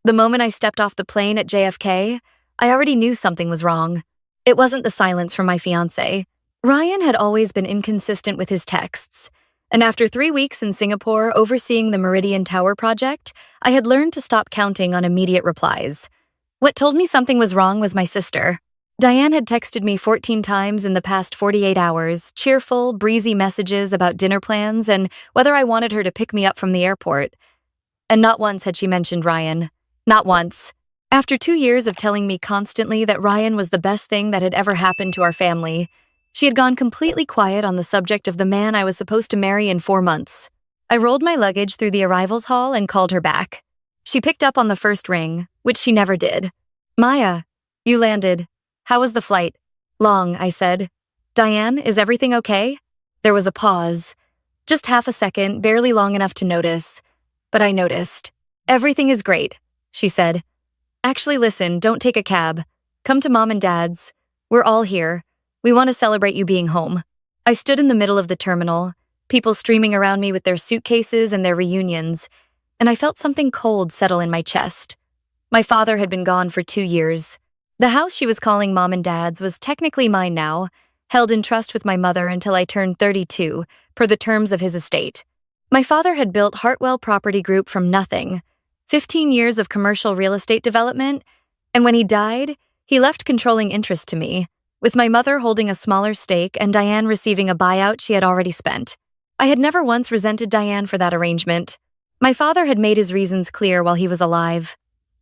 The moment I stepped off the plane at JFK, I already knew something was wrong. It wasn't the silence from my fiancé. Ryan had always been inconsistent with his texts, and after 3 weeks in Singapore overseeing the Meridian Tower project, I had learned to stop counting on immediate replies. What told me something was wrong was my sister. Diane had texted me 14 times in the past 48 hours, cheerful, breezy messages about dinner plans and whether I wanted her to pick me up from the airport. And not once had she mentioned Ryan. Not once. After 2 years of telling me constantly that Ryan was the best thing that had ever happened to our family, she had gone completely quiet on the subject of the man I was supposed to marry in 4 months. I rolled my luggage through the arrivals hall and called her back. She picked up on the first ring, which she never did. "Maya, you landed. How was the flight?" "Long," I said. "Diane, is everything okay?" There was a pause. Just half a second, barely long enough to notice. But I noticed. "Everything is great," she said. "Actually, listen, don't take a cab. Come to Mom and Dad's. We're all here. We want to celebrate you being home." I stood in the middle of the terminal, people streaming around me with their suitcases and their reunions, and I felt something cold settle in my chest. My father had been gone for 2 years. The house she was calling Mom and Dad's was technically mine now, held in trust with my mother until I turned 32, per the terms of his estate. My father had built Hartwell Property Group from nothing, 15 years of commercial real estate development, and when he died, he left controlling interest to me, with my mother holding a smaller stake and Diane receiving a buyout she had already spent. I had never once resented Diane for that arrangement. My father had made his reasons clear while he was alive.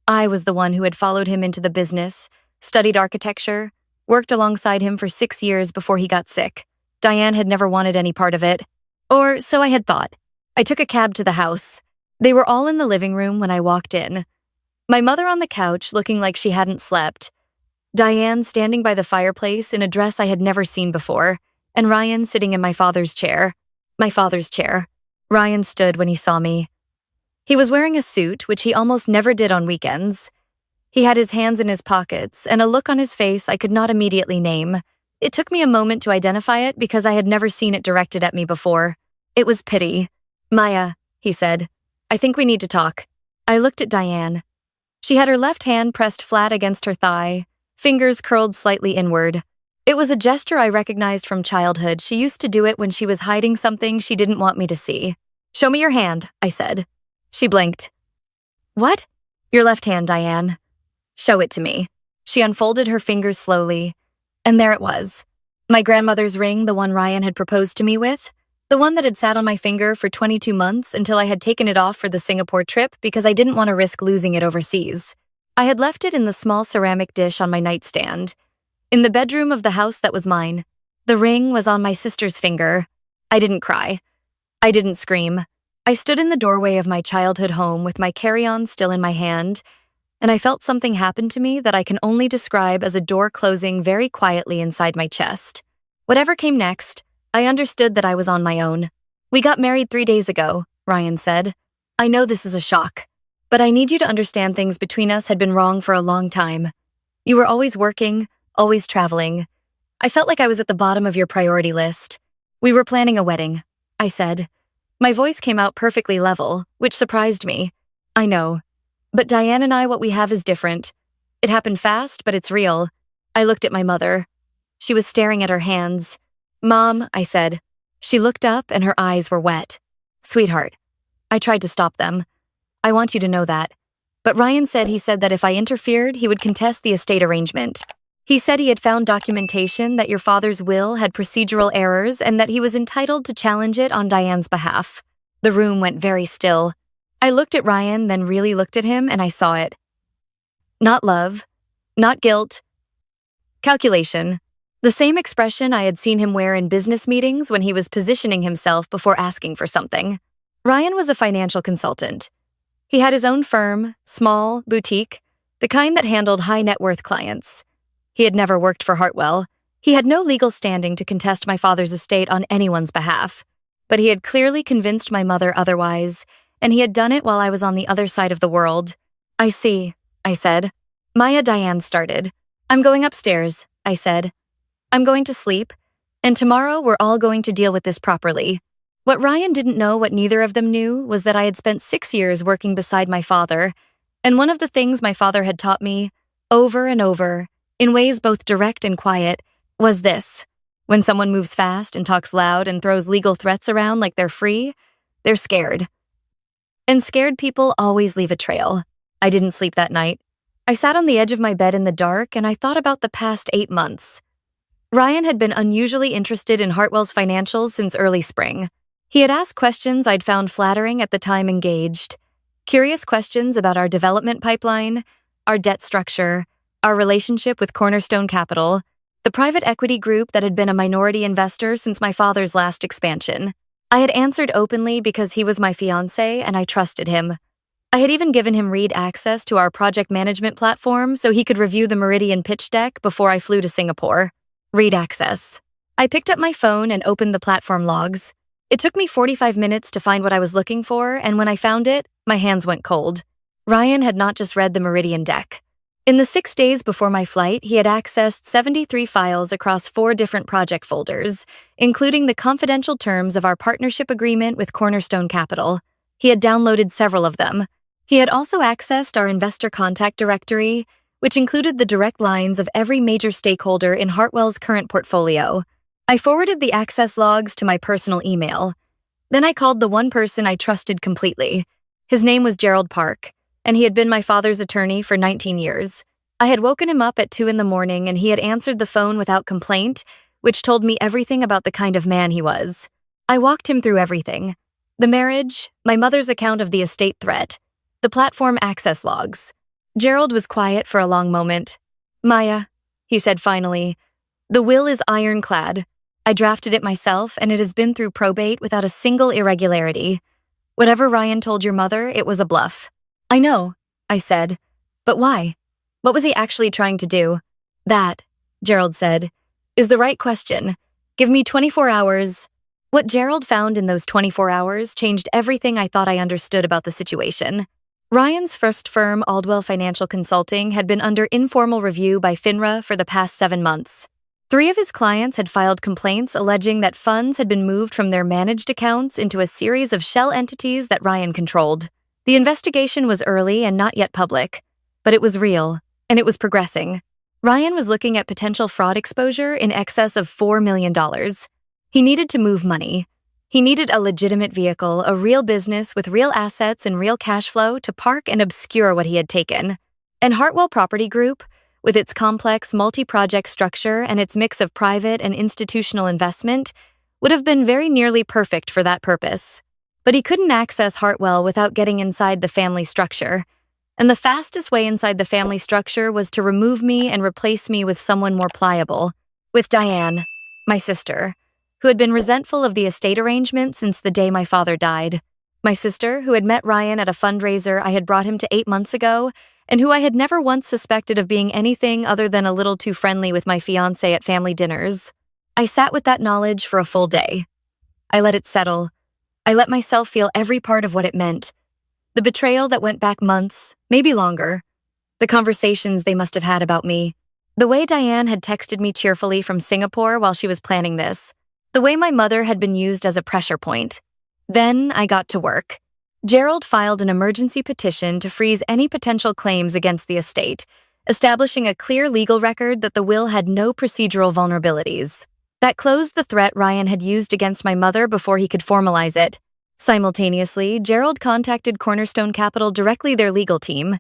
I was the one who had followed him into the business, studied architecture, worked alongside him for 6 years before he got sick. Diane had never wanted any part of it. Or so I had thought. I took a cab to the house. They were all in the living room when I walked in. My mother on the couch looking like she hadn't slept. Diane standing by the fireplace in a dress I had never seen before, and Ryan sitting in my father's chair. My father's chair. Ryan stood when he saw me. He was wearing a suit, which he almost never did on weekends. He had his hands in his pockets and a look on his face I could not immediately name. It took me a moment to identify it because I had never seen it directed at me before. It was pity. "Maya," he said, "I think we need to talk." I looked at Diane. She had her left hand pressed flat against her thigh, fingers curled slightly inward. It was a gesture I recognized from childhood. She used to do it when she was hiding something she didn't want me to see. "Show me your hand," I said. She blinked. "What?" "Your left hand, Diane." "Show it to me." She unfolded her fingers slowly, and there it was. My grandmother's ring, the one Ryan had proposed to me with, the one that had sat on my finger for 22 months until I had taken it off for the Singapore trip because I didn't want to risk losing it overseas. I had left it in the small ceramic dish on my nightstand, in the bedroom of the house that was mine. The ring was on my sister's finger. I didn't cry. I didn't scream. I stood in the doorway of my childhood home with my carry-on still in my hand, and I felt something happen to me that I can only describe as a door closing very quietly inside my chest. Whatever came next, I understood that I was on my own. "We got married 3 days ago," Ryan said. "I know this is a shock, but I need you to understand things between us had been wrong for a long time. You were always working, always traveling. I felt like I was at the bottom of your priority list. We were planning a wedding," I said. My voice came out perfectly level, which surprised me. "I know. But Diane and I, what we have is different. It happened fast, but it's real." I looked at my mother. She was staring at her hands. "Mom," I said. She looked up and her eyes were wet. "Sweetheart." I tried to stop them. "I want you to know that." But Ryan said that if I interfered, he would contest the estate arrangement. He said he had found documentation that your father's will had procedural errors and that he was entitled to challenge it on Diane's behalf. The room went very still. I looked at Ryan, then really looked at him, and I saw it. Not love, not guilt. Calculation. The same expression I had seen him wear in business meetings when he was positioning himself before asking for something. Ryan was a financial consultant. He had his own firm, small, boutique, the kind that handled high net worth clients. He had never worked for Hartwell. He had no legal standing to contest my father's estate on anyone's behalf. But he had clearly convinced my mother otherwise, and he had done it while I was on the other side of the world. "I see," I said. Diane started. "I'm going upstairs," I said. "I'm going to sleep, and tomorrow we're all going to deal with this properly." What Ryan didn't know, what neither of them knew, was that I had spent 6 years working beside my father, And one of the things my father had taught me, over and over, in ways both direct and quiet, was this. When someone moves fast and talks loud and throws legal threats around like they're free, they're scared. And scared people always leave a trail. I didn't sleep that night. I sat on the edge of my bed in the dark and I thought about the past 8 months. Ryan had been unusually interested in Hartwell's financials since early spring. He had asked questions I'd found flattering at the time engaged. Curious questions about our development pipeline, our debt structure, our relationship with Cornerstone Capital, the private equity group that had been a minority investor since my father's last expansion. I had answered openly because he was my fiancé and I trusted him. I had even given him read access to our project management platform so he could review the Meridian pitch deck before I flew to Singapore. Read access. I picked up my phone and opened the platform logs. It took me 45 minutes to find what I was looking for, and when I found it, my hands went cold. Ryan had not just read the Meridian deck. In the 6 days before my flight, he had accessed 73 files across 4 different project folders, including the confidential terms of our partnership agreement with Cornerstone Capital. He had downloaded several of them. He had also accessed our investor contact directory, which included the direct lines of every major stakeholder in Hartwell's current portfolio. I forwarded the access logs to my personal email. Then I called the one person I trusted completely. His name was Gerald Park, and he had been my father's attorney for 19 years. I had woken him up at 2 in the morning and he had answered the phone without complaint, which told me everything about the kind of man he was. I walked him through everything. The marriage, my mother's account of the estate threat, the platform access logs. Gerald was quiet for a long moment. "Maya," he said finally, "the will is ironclad. I drafted it myself and it has been through probate without a single irregularity. Whatever Ryan told your mother, it was a bluff." "I know," I said. "But why? What was he actually trying to do?" "That," Gerald said, "is the right question. Give me 24 hours. What Gerald found in those 24 hours changed everything I thought I understood about the situation. Ryan's first firm, Aldwell Financial Consulting, had been under informal review by FINRA for the past 7 months. 3 of his clients had filed complaints alleging that funds had been moved from their managed accounts into a series of shell entities that Ryan controlled. The investigation was early and not yet public, but it was real, and it was progressing. Ryan was looking at potential fraud exposure in excess of $4 million. He needed to move money. He needed a legitimate vehicle, a real business with real assets and real cash flow to park and obscure what he had taken. And Hartwell Property Group, with its complex multi-project structure and its mix of private and institutional investment, would have been very nearly perfect for that purpose. But he couldn't access Hartwell without getting inside the family structure. And the fastest way inside the family structure was to remove me and replace me with someone more pliable, with Diane, my sister, who had been resentful of the estate arrangement since the day my father died. My sister, who had met Ryan at a fundraiser I had brought him to 8 months ago, and who I had never once suspected of being anything other than a little too friendly with my fiancé at family dinners. I sat with that knowledge for a full day. I let it settle. I let myself feel every part of what it meant. The betrayal that went back months, maybe longer. The conversations they must have had about me. The way Diane had texted me cheerfully from Singapore while she was planning this. The way my mother had been used as a pressure point. Then I got to work. Gerald filed an emergency petition to freeze any potential claims against the estate, establishing a clear legal record that the will had no procedural vulnerabilities. That closed the threat Ryan had used against my mother before he could formalize it. Simultaneously, Gerald contacted Cornerstone Capital directly, their legal team,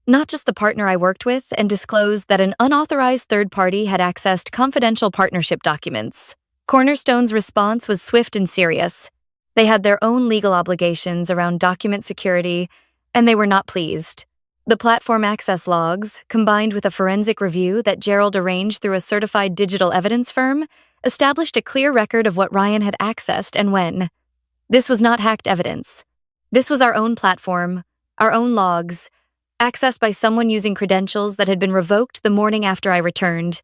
not just the partner I worked with, and disclosed that an unauthorized third party had accessed confidential partnership documents. Cornerstone's response was swift and serious. They had their own legal obligations around document security, and they were not pleased. The platform access logs, combined with a forensic review that Gerald arranged through a certified digital evidence firm, established a clear record of what Ryan had accessed and when. This was not hacked evidence. This was our own platform, our own logs, accessed by someone using credentials that had been revoked the morning after I returned.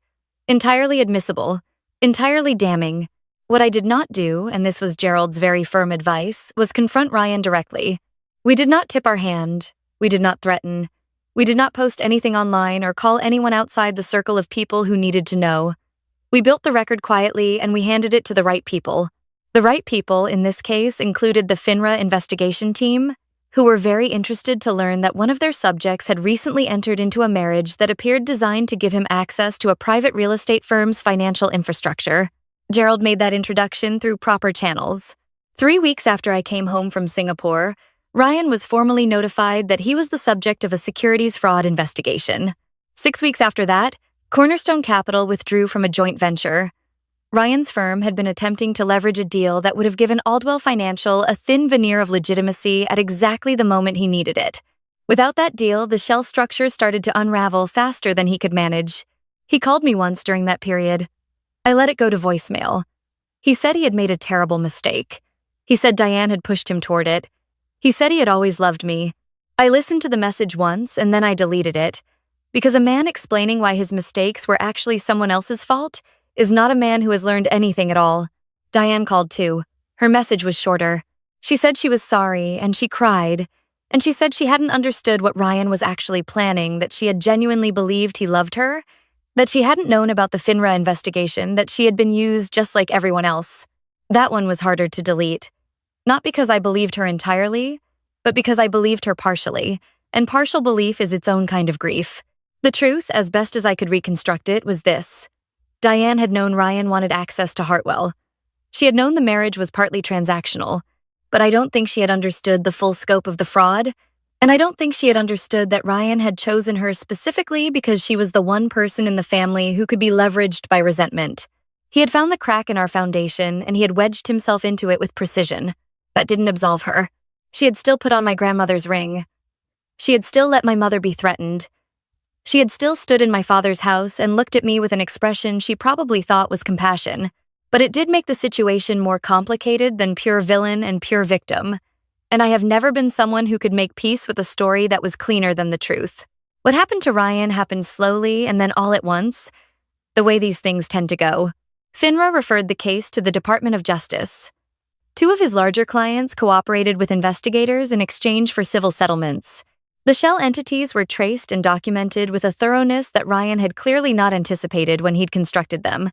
Entirely admissible. Entirely damning. What I did not do, and this was Gerald's very firm advice, was confront Ryan directly. We did not tip our hand. We did not threaten. We did not post anything online or call anyone outside the circle of people who needed to know. We built the record quietly and we handed it to the right people. The right people, in this case, included the FINRA investigation team, who were very interested to learn that one of their subjects had recently entered into a marriage that appeared designed to give him access to a private real estate firm's financial infrastructure. Gerald made that introduction through proper channels. 3 weeks after I came home from Singapore, Ryan was formally notified that he was the subject of a securities fraud investigation. 6 weeks after that, Cornerstone Capital withdrew from a joint venture. Ryan's firm had been attempting to leverage a deal that would have given Aldwell Financial a thin veneer of legitimacy at exactly the moment he needed it. Without that deal, the shell structure started to unravel faster than he could manage. He called me once during that period. I let it go to voicemail. He said he had made a terrible mistake. He said Diane had pushed him toward it. He said he had always loved me. I listened to the message once and then I deleted it, because a man explaining why his mistakes were actually someone else's fault is not a man who has learned anything at all. Diane called too. Her message was shorter. She said she was sorry, and she cried, and she said she hadn't understood what Ryan was actually planning, that she had genuinely believed he loved her, that she hadn't known about the FINRA investigation, that she had been used just like everyone else. That one was harder to delete. Not because I believed her entirely, but because I believed her partially, and partial belief is its own kind of grief. The truth, as best as I could reconstruct it, was this. Diane had known Ryan wanted access to Hartwell. She had known the marriage was partly transactional, but I don't think she had understood the full scope of the fraud, and I don't think she had understood that Ryan had chosen her specifically because she was the one person in the family who could be leveraged by resentment. He had found the crack in our foundation, and he had wedged himself into it with precision. That didn't absolve her. She had still put on my grandmother's ring. She had still let my mother be threatened. She had still stood in my father's house and looked at me with an expression she probably thought was compassion. But it did make the situation more complicated than pure villain and pure victim. And I have never been someone who could make peace with a story that was cleaner than the truth. What happened to Ryan happened slowly and then all at once, the way these things tend to go. FINRA referred the case to the Department of Justice. 2 of his larger clients cooperated with investigators in exchange for civil settlements. The shell entities were traced and documented with a thoroughness that Ryan had clearly not anticipated when he'd constructed them.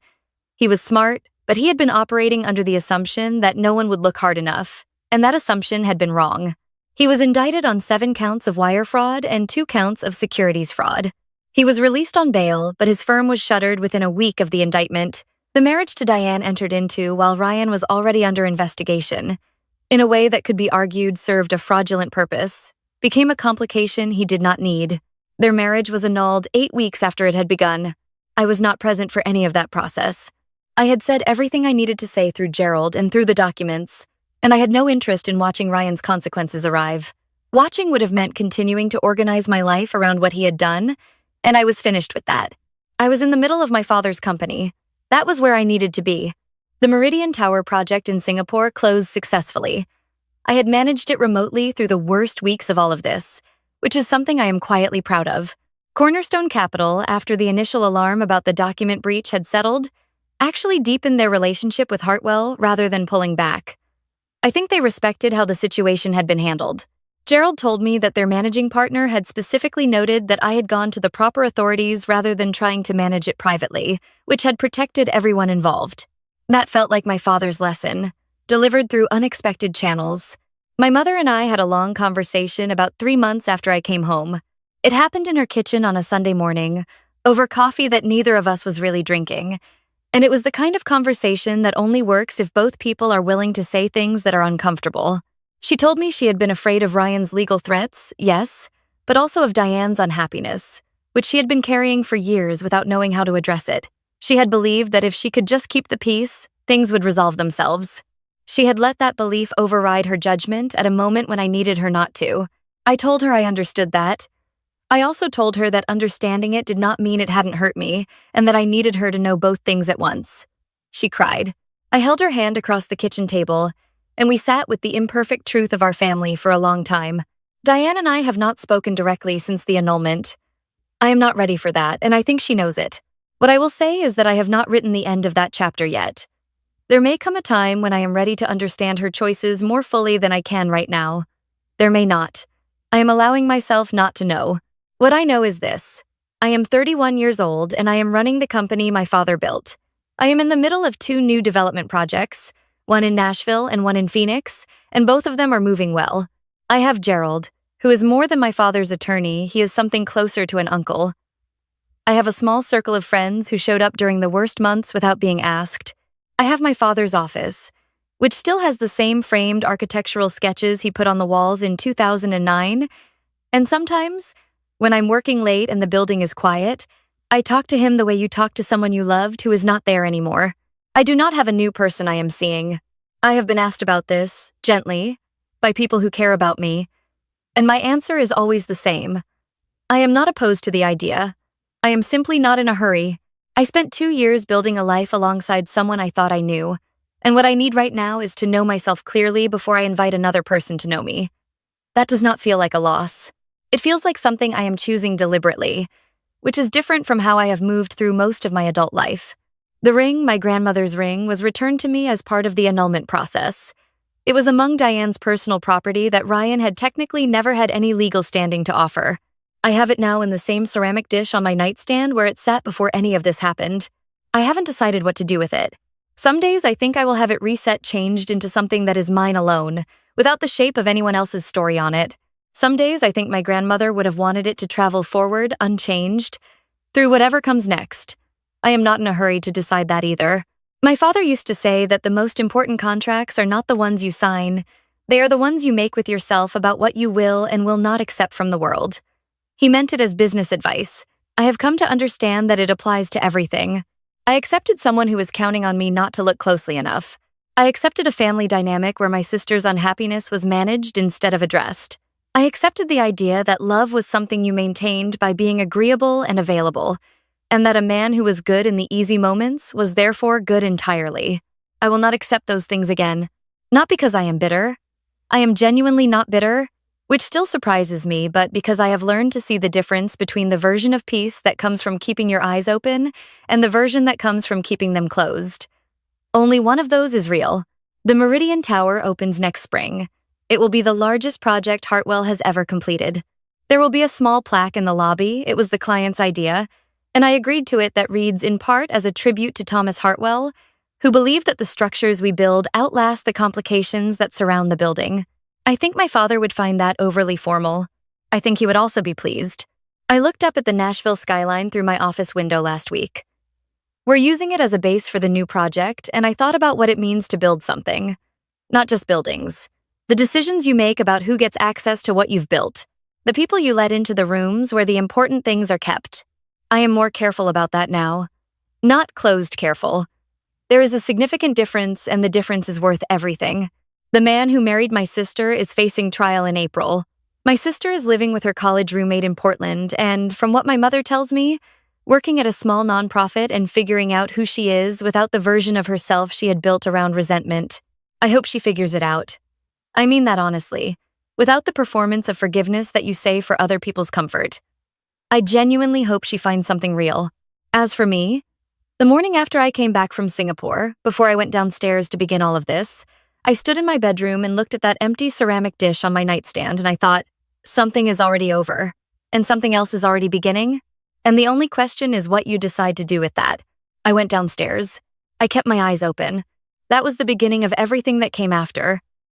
He was smart, but he had been operating under the assumption that no one would look hard enough, and that assumption had been wrong. He was indicted on 7 counts of wire fraud and 2 counts of securities fraud. He was released on bail, but his firm was shuttered within a week of the indictment. The marriage to Diane entered into while Ryan was already under investigation, in a way that could be argued served a fraudulent purpose, became a complication he did not need. Their marriage was annulled 8 weeks after it had begun. I was not present for any of that process. I had said everything I needed to say through Gerald and through the documents, and I had no interest in watching Ryan's consequences arrive. Watching would have meant continuing to organize my life around what he had done, and I was finished with that. I was in the middle of my father's company. That was where I needed to be. The Meridian Tower project in Singapore closed successfully. I had managed it remotely through the worst weeks of all of this, which is something I am quietly proud of. Cornerstone Capital, after the initial alarm about the document breach had settled, actually deepened their relationship with Hartwell rather than pulling back. I think they respected how the situation had been handled. Gerald told me that their managing partner had specifically noted that I had gone to the proper authorities rather than trying to manage it privately, which had protected everyone involved. That felt like my father's lesson, delivered through unexpected channels. My mother and I had a long conversation about 3 months after I came home. It happened in her kitchen on a Sunday morning, over coffee that neither of us was really drinking. And it was the kind of conversation that only works if both people are willing to say things that are uncomfortable. She told me she had been afraid of Ryan's legal threats, yes, but also of Diane's unhappiness, which she had been carrying for years without knowing how to address it. She had believed that if she could just keep the peace, things would resolve themselves. She had let that belief override her judgment at a moment when I needed her not to. I told her I understood that. I also told her that understanding it did not mean it hadn't hurt me, and that I needed her to know both things at once. She cried. I held her hand across the kitchen table, and we sat with the imperfect truth of our family for a long time. Diane and I have not spoken directly since the annulment. I am not ready for that, and I think she knows it. What I will say is that I have not written the end of that chapter yet. There may come a time when I am ready to understand her choices more fully than I can right now. There may not. I am allowing myself not to know. What I know is this. I am 31 years old, and I am running the company my father built. I am in the middle of 2 new development projects, one in Nashville and one in Phoenix, and both of them are moving well. I have Gerald, who is more than my father's attorney. He is something closer to an uncle. I have a small circle of friends who showed up during the worst months without being asked. I have my father's office, which still has the same framed architectural sketches he put on the walls in 2009. And sometimes, when I'm working late and the building is quiet, I talk to him the way you talk to someone you loved who is not there anymore. I do not have a new person I am seeing. I have been asked about this, gently, by people who care about me, and my answer is always the same. I am not opposed to the idea. I am simply not in a hurry. I spent 2 years building a life alongside someone I thought I knew, and what I need right now is to know myself clearly before I invite another person to know me. That does not feel like a loss. It feels like something I am choosing deliberately, which is different from how I have moved through most of my adult life. The ring, my grandmother's ring, was returned to me as part of the annulment process. It was among Diane's personal property that Ryan had technically never had any legal standing to offer. I have it now in the same ceramic dish on my nightstand where it sat before any of this happened. I haven't decided what to do with it. Some days I think I will have it changed into something that is mine alone, without the shape of anyone else's story on it. Some days I think my grandmother would have wanted it to travel forward, unchanged, through whatever comes next. I am not in a hurry to decide that either. My father used to say that the most important contracts are not the ones you sign, they are the ones you make with yourself about what you will and will not accept from the world. He meant it as business advice. I have come to understand that it applies to everything. I accepted someone who was counting on me not to look closely enough. I accepted a family dynamic where my sister's unhappiness was managed instead of addressed. I accepted the idea that love was something you maintained by being agreeable and available, and that a man who was good in the easy moments was therefore good entirely. I will not accept those things again. Not because I am bitter. I am genuinely not bitter, which still surprises me, but because I have learned to see the difference between the version of peace that comes from keeping your eyes open and the version that comes from keeping them closed. Only one of those is real. The Meridian Tower opens next spring. It will be the largest project Hartwell has ever completed. There will be a small plaque in the lobby. It was the client's idea, and I agreed to it, that reads in part as a tribute to Thomas Hartwell, who believed that the structures we build outlast the complications that surround the building. I think my father would find that overly formal. I think he would also be pleased. I looked up at the Nashville skyline through my office window last week. We're using it as a base for the new project, and I thought about what it means to build something. Not just buildings. The decisions you make about who gets access to what you've built. The people you let into the rooms where the important things are kept. I am more careful about that now. Not closed careful. There is a significant difference, and the difference is worth everything. The man who married my sister is facing trial in April. My sister is living with her college roommate in Portland, and from what my mother tells me, working at a small nonprofit and figuring out who she is without the version of herself she had built around resentment. I hope she figures it out. I mean that honestly, without the performance of forgiveness that you say for other people's comfort. I genuinely hope she finds something real. As for me, the morning after I came back from Singapore, before I went downstairs to begin all of this, I stood in my bedroom and looked at that empty ceramic dish on my nightstand, and I thought, something is already over, and something else is already beginning, and the only question is what you decide to do with that. I went downstairs. I kept my eyes open. That was the beginning of everything that came after.